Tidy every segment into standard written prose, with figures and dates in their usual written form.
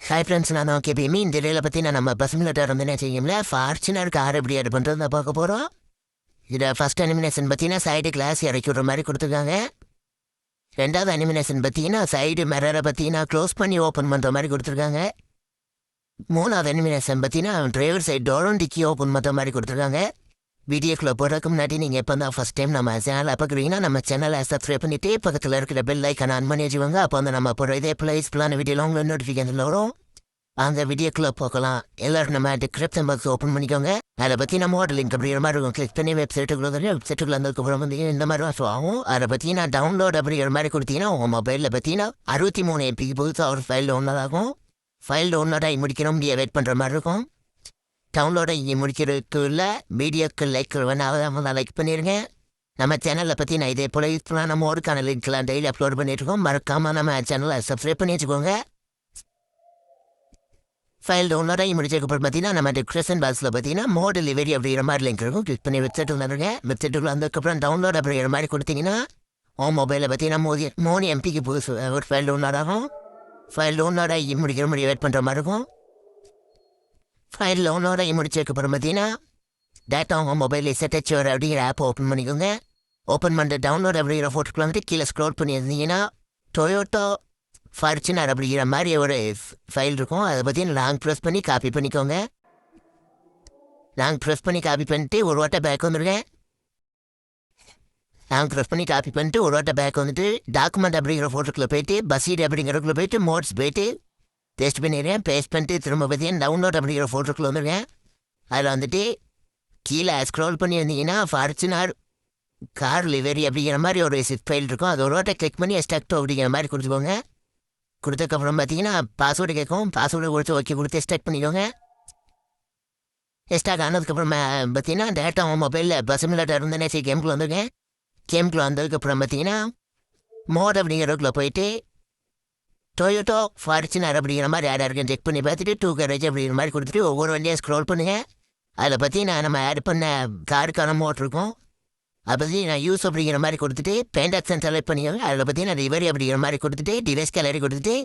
Hi friends, நான் okay எப்பயுமே இந்த இடையில பற்றி நம்ம பசங்கள்கிட்ட வந்து என்ன செய்யும்ல ஃபார்ச்சுனர் கார் எப்படி அது பண்ணுறது பார்க்க போகிறோம். இதில் ஃபஸ்ட் அனிமினேஷன் பார்த்தீங்கன்னா சைடு கிளாஸ் இறக்கி விட்ற மாதிரி கொடுத்துருக்காங்க. ரெண்டாவது அனிமினேஷன் பார்த்தீங்கன்னா சைடு மிரரை பார்த்தீங்கன்னா க்ளோஸ் பண்ணி ஓப்பன் பண்ணுற மாதிரி கொடுத்துருக்காங்க. மூணாவது அனிமினேஷன் பார்த்தீங்கன்னா டிரைவர் சைடு டோரும் டிக்கி ஓப்பன் பண்ணுற மாதிரி கொடுத்துருக்காங்க. வீடியோக்குள்ளே போகிறதுக்கு முன்னாடி நீங்கள் எப்போ தான் ஃபஸ்ட் டைம் நம்ம சேனலை பார்க்குறீங்கன்னா நம்ம சேனலை சப்ஸ்கிரைப் பண்ணிவிட்டு பக்கத்தில் இருக்கிற பெல் ஐக்கான ஆன் பண்ணி வச்சுக்கோங்க. அப்போ வந்து நம்ம போகிற இதே ப்ளேஸ்ஃபுல்லான வீடியோவில் உங்களுக்கு நோட்டிஃபிகேஷனில் வரும். அந்த வீடியோக்குள்ளே போகலாம். எல்லோரும் நம்ம டிஸ்கிரிப்ஷன் பாக்ஸ் ஓப்பன் பண்ணிக்கோங்க. அதை பற்றி நம்ம லிங்க் அப்படிங்கிற மாதிரி இருக்கும். கிளிக் பண்ணி வெப்சைட்டுக்குள்ள வந்ததுக்கப்புறம் வந்து இந்த மாதிரி தான் ஆகும். அதை பற்றினா டவுன்லோட் அப்படிங்கிற மாதிரி கொடுத்தீங்கன்னா உங்கள் மொபைலில் பார்த்தீங்கன்னா 63 MB புதுசாக ஒரு ஃபைல் டவுன்லோட் ஃபைல் டவுன்லோட் ஆகி முடிக்கிறோம். வெயிட் பண்ணுற மாதிரி இருக்கும். டவுன்லோட் ஆகி முடிக்கிறதுக்குள்ள வீடியோக்கு லைக் வேணால் லைக் பண்ணிடுங்க. நம்ம சேனலை பற்றி நான் இதே போல யூஸ்ஃபுல்லாக நம்ம ஒருக்கான லிங்க்லாம் டெய்லி அப்லோட் பண்ணிட்டுருக்கோம். மறக்காமல் நம்ம சேனலை சப்ஸ்கிரைப் பண்ணி வச்சுக்கோங்க. ஃபைல் டவுன்லோட் ஆகி முடிச்சதுக்கப்புறம் பார்த்தீங்கன்னா நம்ம டிஸ்கிரிப்ஷன் பாக்ஸில் பார்த்தீங்கன்னா மோட் டெலிவரி அப்படிங்கிற மாதிரி லிங்க் இருக்கும். கிளிக் பண்ணி வெப்சைட்டுக்கு வந்துருங்க. வெப்சைட்டுக்குள்ள வந்ததுக்கப்புறம் டவுன்லோட் அப்படிங்கிற மாதிரி கொடுத்தீங்கன்னா உன் மொபைலில் பார்த்தீங்கன்னா 3 MBக்கு புதுசு ஒரு ஃபைல் டவுன்லோட் ஆகும். ஃபைல் டவுன்லோட் ஆகி முடிக்கிற மாதிரி வெயிட் பண்ணுற மாதிரி இருக்கும். ஃபைல் டவுன்லோட் ஆகி முடிச்சதுக்கப்புறம் பார்த்தீங்கன்னா டேட்டா உங்கள் மொபைலில் செட்டச்சோர் அப்படிங்கிற ஆப்பை ஓப்பன் பண்ணிக்கோங்க. ஓப்பன் பண்ணிட்டு டவுன்லோட் அப்படிங்கிற ஃபோட்டோக்குள்ள வந்துட்டு கீழே ஸ்க்ரோல் பண்ணியிருந்தீங்கன்னா டொயோட்டோ ஃபார்ச்சுனர் அப்படிங்கிற மாதிரி ஒரு ஃபைல் இருக்கும். அதை பற்றி லாங் ப்ரெஸ் பண்ணி காப்பி பண்ணிக்கோங்க. லாங் ப்ரெஸ் பண்ணி காப்பி பண்ணிட்டு ஒரு வாட்டை பேக் வந்துருங்க. லாங் ப்ரெஸ் பண்ணி காப்பி பண்ணிட்டு ஒரு வாட்டை பேக் வந்துட்டு டாக்குமெண்ட் அப்படிங்கிற ஃபோட்டோக்குள்ளே போயிட்டு பஸ்ஸீட் அப்படிங்கிறதுக்குள்ளே போயிட்டு மோட்ஸ் போயிட்டு பேஸ்ட் பண்ணிடுறேன். பேஸ்ட் பண்ணிட்டு திரும்ப பார்த்தீங்கன்னா டவுன்லோட் அப்படிங்கிற ஃபோட்டோக்குள்ளே வந்துருக்கேன். அதில் வந்துட்டு கீழே ஸ்க்ரோல் பண்ணி வந்தீங்கன்னா ஃபார்ச்சுனர் கார் லிவரி அப்படிங்கிற மாதிரி ஒரு சிப் ஃபைல் இருக்கும். அது ஒரு வாட்டை கிளிக் பண்ணி எஸ்டாக்டோ அப்படிங்கிற மாதிரி கொடுத்துக்கோங்க. கொடுத்ததுக்கப்புறம் பார்த்தீங்கன்னா பாஸ்வேர்டு கேட்கும். பாஸ்வேர்டு கொடுத்து ஓகே கொடுத்து எஸ்டாக் பண்ணிக்கோங்க. எஸ்டாக் ஆனதுக்கப்புறம் பார்த்தீங்கன்னா டேட்டா உங்கள் மொபைலில் பசுமில்லாட்ட இருந்தேனே சரி கேமுக்குள்ள வந்துருக்கேன். கேமுக்குள்ள வந்ததுக்கப்புறம் பார்த்தீங்கன்னா மோட் அப்படிங்கிறதுக்குள்ளே போயிட்டு டொயோட்டோ ஃபார்ச்சுனர் அப்படிங்கிற மாதிரி ஆட் இருக்குன்னு செக் பண்ணி பார்த்துட்டு 2 கரேஜ் அப்படிங்கிற மாதிரி கொடுத்துட்டு ஒவ்வொரு வண்டியாக ஸ்க்ரோல் பண்ணுங்கள். அதில் பார்த்தீங்கன்னா நம்ம ஆட் பண்ண காருக்கான மோட் இருக்கும். அதை பற்றி நான் யூஸ் அப்படிங்கிற மாதிரி கொடுத்துட்டு பெயிண்ட் ஆப்ஷன் செலக்ட் பண்ணிக்கோங்க. அதில் பார்த்தீங்கன்னா ரிவரி அப்படிங்கிற மாதிரி கொடுத்துட்டு டிவைஸ் கேலரி கொடுத்துட்டு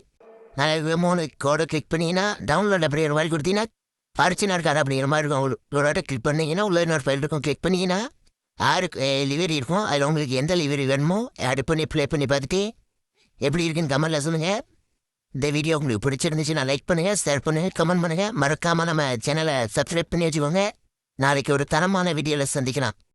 நான் 3 கோடை கிளிக் பண்ணிங்கன்னா டவுன்லோட் அப்படிங்கிற மாதிரி கொடுத்தீங்கன்னா ஃபார்ச்சுனர் கார் அப்படிங்கிற மாதிரி இருக்கும். ஒரு வாட்டை கிளிக் பண்ணிங்கன்னா உள்ள இன்னொரு ஃபைல் இருக்கும். கிளிக் பண்ணிங்கன்னா 6 லிவரி இருக்கும். அதில் உங்களுக்கு எந்த லிவரி வேணுமோ ஆட் பண்ணி ப்ளே பண்ணி பார்த்துட்டு எப்படி இருக்குன்னு கமெண்ட்டில் சொல்லுங்கள். இந்த வீடியோ உங்களுக்கு பிடிச்சிருந்துச்சுன்னா லைக் பண்ணுங்கள், ஷேர் பண்ணுங்கள், கமெண்ட் பண்ணுங்கள். மறக்காமல் நம்ம சேனலை சப்ஸ்கிரைப் பண்ணி வச்சுக்கோங்க. நாளைக்கு ஒரு தரமான வீடியோவில் சந்திக்கலாம்.